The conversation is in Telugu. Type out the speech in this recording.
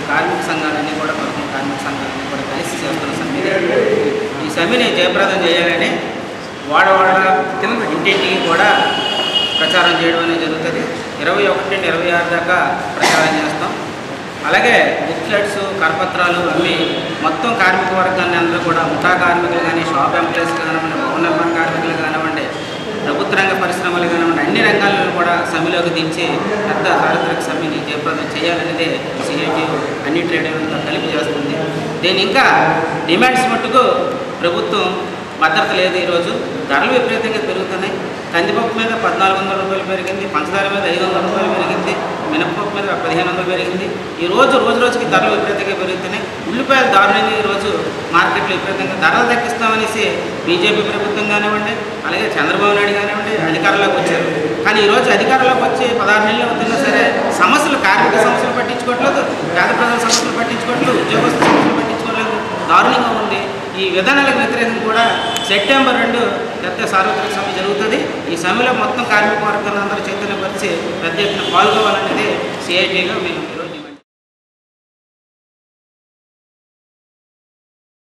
కార్మిక సంఘాలన్నీ కూడా ప్రభుత్వ కార్మిక సంఘాలన్నీ కూడా కలిసి చేస్తున్న సమ్మె. ఈ సమ్మెని జయప్రదం చేయాలని వాడవాడ ఇంటింటికి కూడా ప్రచారం చేయడం అనేది జరుగుతుంది. 21 నుండి 26 దాకా ప్రచారం చేస్తాం. అలాగే బుక్లెట్స్, కరపత్రాలు అవి మొత్తం కార్మిక వర్గాన్ని అందరూ కూడా ముఠా కార్మికులు కానీ, షాప్ ఎంప్లాయీస్ కానివ్వండి, భవన నిర్మాణ కార్మికులు కానివ్వండి, ప్రభుత్వ రంగ పరిశ్రమలు కానివ్వండి, అన్ని రంగాలను కూడా సమ్మెలోకి దించి పెద్ద చారిత్రక సమ్మెని జయప్రదం చేయాలనేదే సిఐటి అన్ని ట్రేడ్ యూనియన్లతో కలిపి చేస్తుంది. దీని ఇంకా డిమాండ్స్ మట్టుకు ప్రభుత్వం భద్రత లేదు. ఈరోజు ధరలు విపరీతంగా పెరుగుతున్నాయి. కందిపప్పు మీద 1400 రూపాయలు పెరిగింది, పంచదార మీద 500 రూపాయలు పెరిగింది, మినపప్పు మీద 1500 పెరిగింది. రోజు రోజుకి ధరలు విపరీతంగా పెరుగుతున్నాయి. ఉల్లిపాయలు దారుణంగా ఈరోజు మార్కెట్లో విపరీతంగా ధరలు తగ్గిస్తామనేసి బీజేపీ ప్రభుత్వం కానివ్వండి, అలాగే చంద్రబాబు నాయుడు కానివ్వండి అధికారంలోకి వచ్చారు. కానీ ఈరోజు అధికారంలోకి వచ్చి 16 నెలలు అవుతున్నా సరే సమస్యలు, కార్మిక సమస్యలు పట్టించుకోవట్లేదు, పేద ప్రజల సమస్యలు పట్టించుకోవట్లేదు, ఉద్యోగస్తుల సమస్యలు పట్టించుకోవట్లేదు. దారుణంగా ఉంది. ఈ విధానాలకు వ్యతిరేకంగా కూడా సెప్టెంబర్ 2 పెద్ద సార్వత్రిక సమ్మె జరుగుతుంది. ఈ సమ్మెలో మొత్తం కార్మిక వర్గాలందరూ చైతన్యపరిచి పెద్ద ఎత్తున పాల్గొవాలనేది సిఐటిగా మేము